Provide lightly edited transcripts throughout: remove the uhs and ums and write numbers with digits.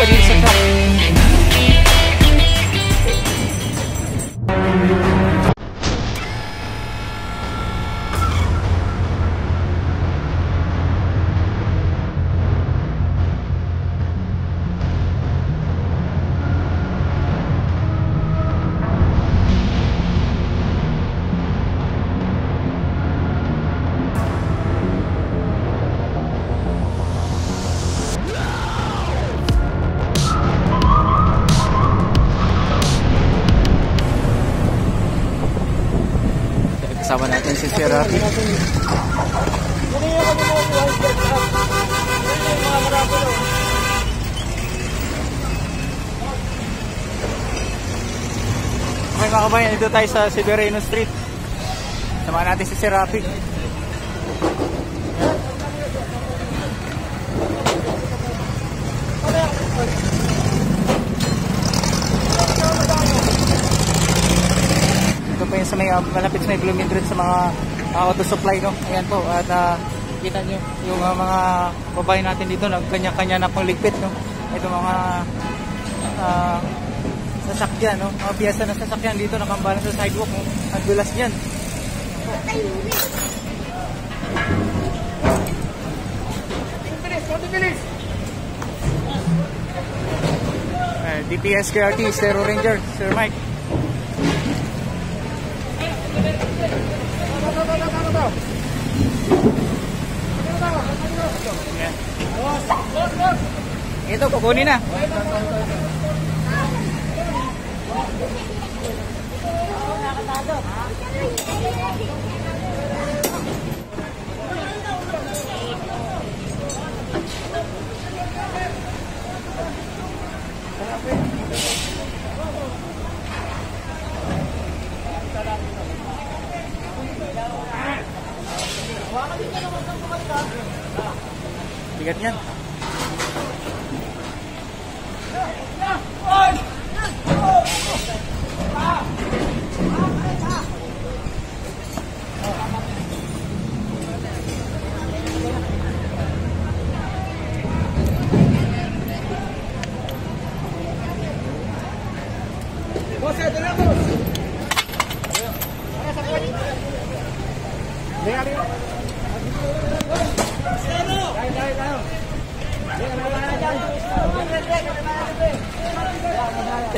sasakay dito sa truck. Kasama natin si Sir Rafi. Okay mga kabayan, dito tayo sa Severino Street. Samahan natin si Sir Rafi. Sa may malapit sa may Bloomingdale sa mga auto supply, no? Ayan po, at kita nyo yung mga babae natin dito nagkanya-kanya na pang ligpit, no? Ito mga sasakyan, no? Mga piyesa na sasakyan dito nakambalan sa sidewalk, no? Ang dulas niyan. DPS KRT, Zero Ranger, Sir Mike. Ito, kukunin na. Bigat niyan.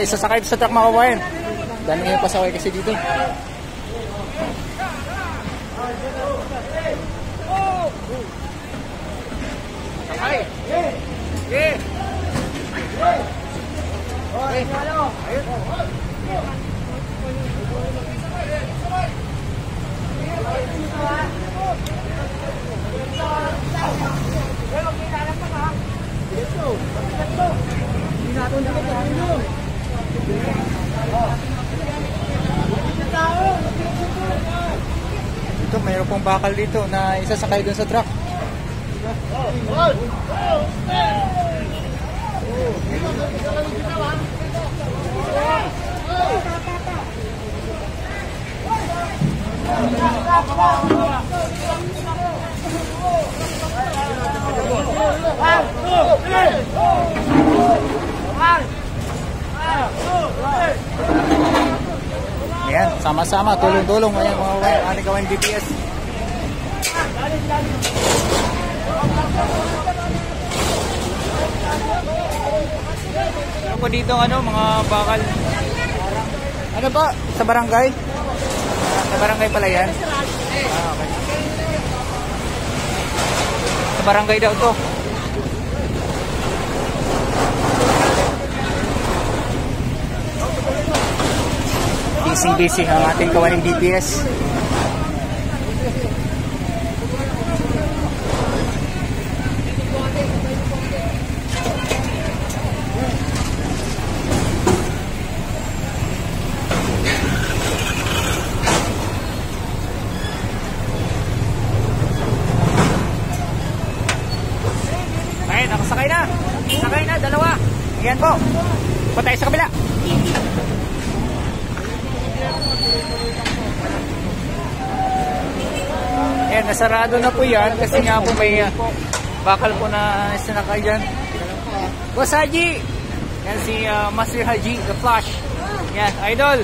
Sasakay sa truck mga kabayan. Dami ngayon pasakay kasi dito. Sakay! Ito, mayroon pong bakal dito na isasakay dun sa truck. Ayan, sama-sama, tulong-tulong. Ayan, mga kawan DPS. Ano po dito, mga bakal? Ano ba? Sa barangay? Sa barangay pala yan? Okay. Sa barangay daw to. Busy ang ating kawaning DPS. Ay, nakasakay na. Sakay na, dalawa. Ayan po. Punta tayo sa kabila. Ayan, nasarado na po yan kasi nga po may bakal po na sinakay dyan. Boss Haji, Yan si Master Haji, The Flash. Yan, idol.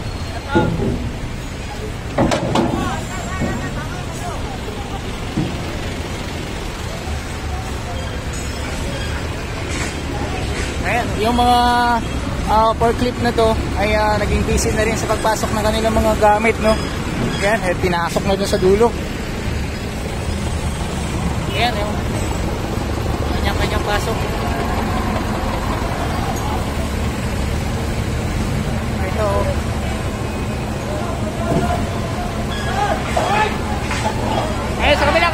Ayan, yung mga forklift na to ay naging busy na rin sa pagpasok ng kanilang mga gamit, no? Ayan, pinasok na dun sa dulo. Ayan, yung kanyang pasok. Ito. Ayan, sa kabila.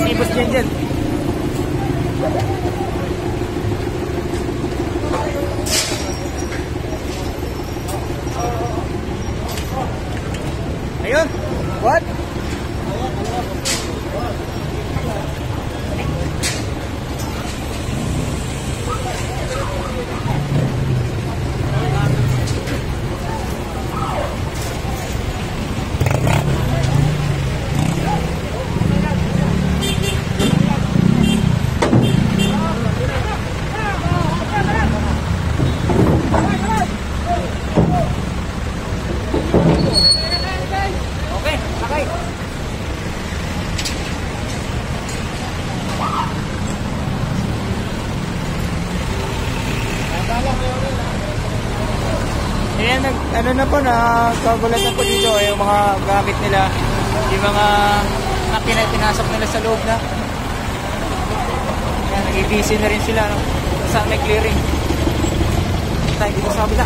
Sibos dyan. Ayun. What? Ayan, ano na po, nakagulatan po dito yung mga gamit nila, yung mga makina pinasok nila sa loob na. Ayan, nag-busy na rin sila, no? Sa may clearing. Tayo dito sa kabila.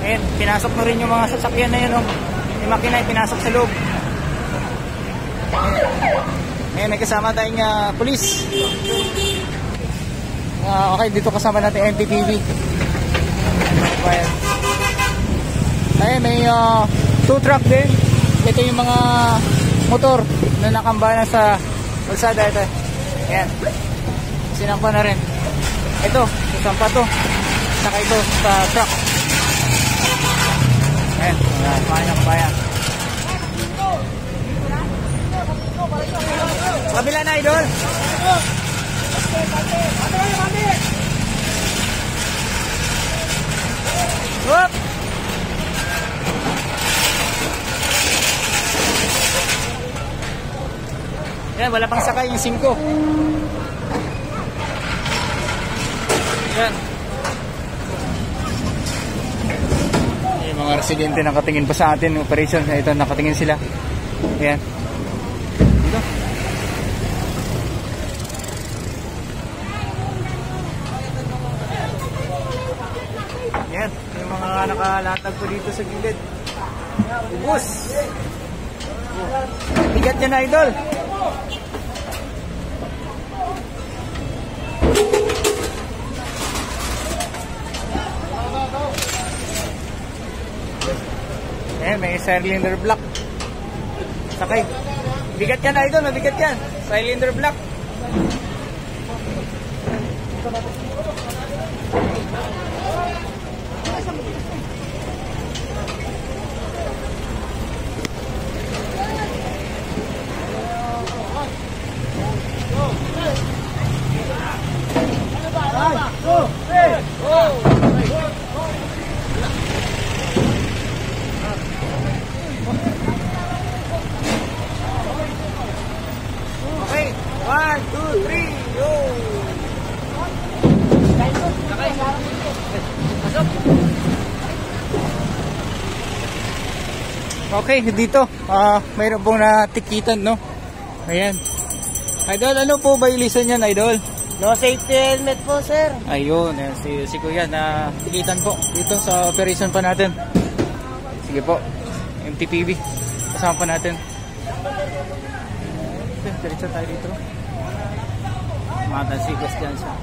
Ayan, pinasok na rin yung mga sasakyan na yun, no? Yung makina pinasok sa loob. Ayan, may kasama tayong police. Okay, dito kasama natin NTTV. Ayan, may 2 truck din. Ito yung mga motor na nakambayan sa kalsada. Ito. Ayan, sinampa na rin. Ito, sasampa to. Saka ito sa truck. Ayan, kabayan. Kabila na, idol. Whoop! Yan, wala pang sakay yung 5. Yan. Yung mga residente nakatingin pa sa atin operation. Ito, nakatingin sila. Yan. Dito. Yan, yung mga nakalatag po dito sa gilid. Ubus! Bigat yan, idol! Ayan, may cylinder block. Sakay. Bigat yan, idol, mabigat yan. Cylinder block. Okay, 1, 2, 3, go! Okay, dito mayroon pong natikitan, no? Ayan. Idol, ano po ba ilisan yan, idol? No safety helmet po, sir. Ayun, si Kuya na tikitan po dito sa operation pa natin. Sige po, MTPV kasama pa natin. Diretso tayo dito. Mga tansigas dyan siya.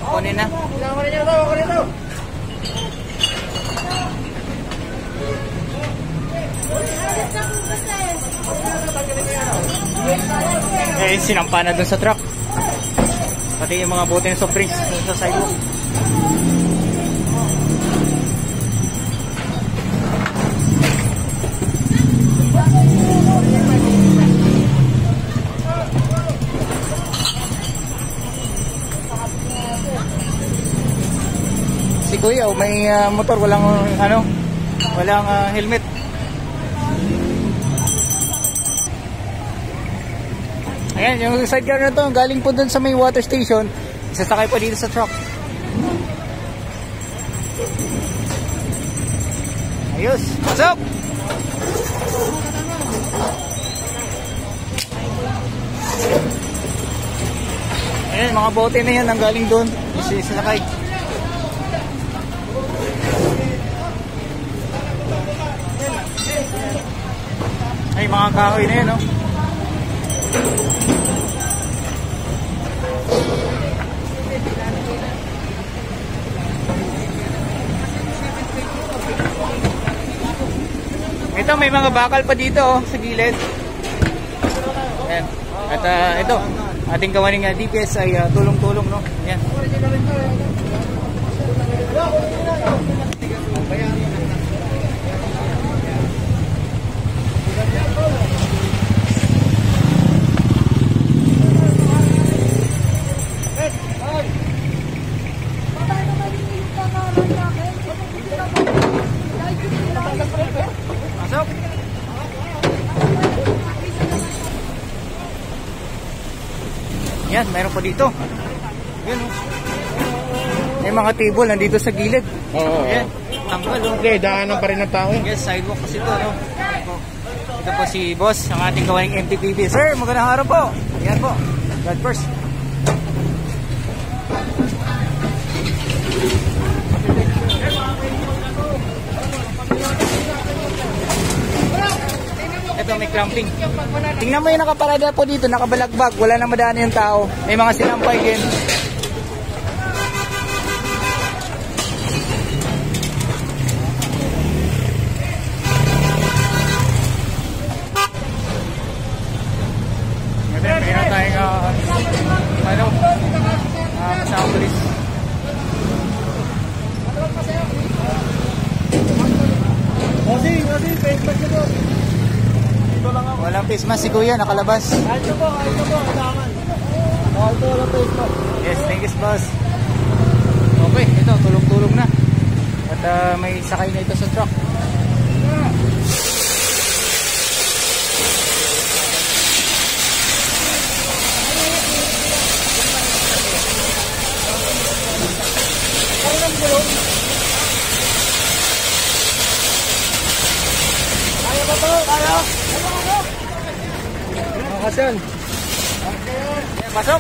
Kunin na. Eh, sinampa na dun sa truck. Pati yung mga bote ng soft drinks sa sidewalk. Si Kuya, may motor, walang helmet. Ayan, yung sidecar na to, galing po dun sa may water station, sasakay pa dito sa truck. Ayos, pasok! Ayan, mga bote na yan ang galing dun, sasakay. Ay, mga kahoy na yan, no? Ito, may mga bakal pa dito, oh, sa gilid. Ayan. At ito, ating gawaning DPS ay tulong-tulong, no? Ayan. Yan, meron pa dito. Yan, oh. May mga table nandito sa gilid. Oo. Yan, tanggal, oh. Okay, daanan pa rin ng tao. Yes, sidewalk kasi ito, no? Ito po si boss, ang ating gawaing MTPB. Sir, magandang araw po. Yan po. God first. Ito, may clamping. Tingnan mo yung nakaparada po dito, nakabalagbag. Wala na madaan yung tao. May mga sinampay din. Mayroon tayong kasama polis. Walang face mask si Kuya, nakalabas. Ito po, kailangan. Walang face mask. Yes, thank you, boss. Okay, ito, tulong-tulong na. At may sakay na ito sa truck. Kaya ba to? Kaya? Kasan? Ayan, pasok!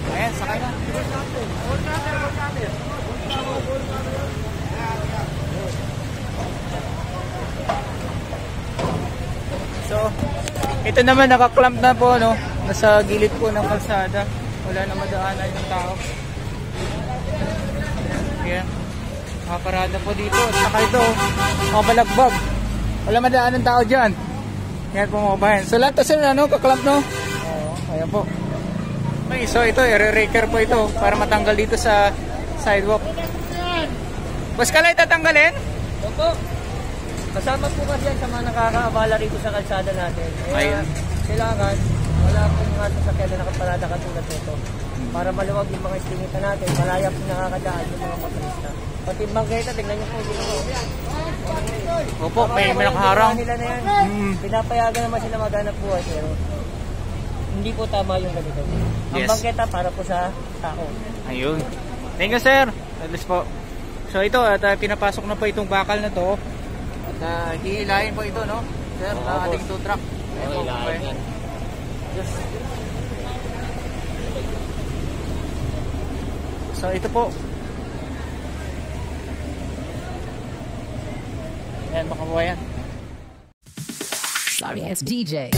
Ayan, sakay na. So, ito naman nakaklamp na po, no? Nasa gilid po ng kalsada. Wala na madaanan yung tao. Ayan. Nakaparada po dito. At saka ito, mabalagbag. Wala madaanan tao dyan. Ayan po mga bayan. So lahat to sila, no? Kaklamp, no? Oo. Ayan po. Okay, so ito, i-raker po ito para matanggal dito sa sidewalk. Boss Kalay, tatanggalin? Opo. Kasama po kasi yan sa mga nakakaabala rito sa kalsada natin. Ayan. Kailangan, wala pong mga sasakyan na nakaparada katulad nito. Para maluwag yung mga istinita natin, malaya po nakakadaan yung mga motorista. Pati yung bangketa, tingnan nyo po dito. Opo, may nakaharang. Nila na yan. Pinapayagan naman sila maghanap buhay, pero hindi po tama yung ganito. Ang Yes. bangketa para po sa tao. Ayun. Thank you, sir. Alis po. So ito, at pinapasok na po itong bakal na to. At hihilahin po ito, no? Sir, ang ating tow truck. Ayan po, okay. Yes. So ito po. Ayan, makabayan. Sorry, it's DJ.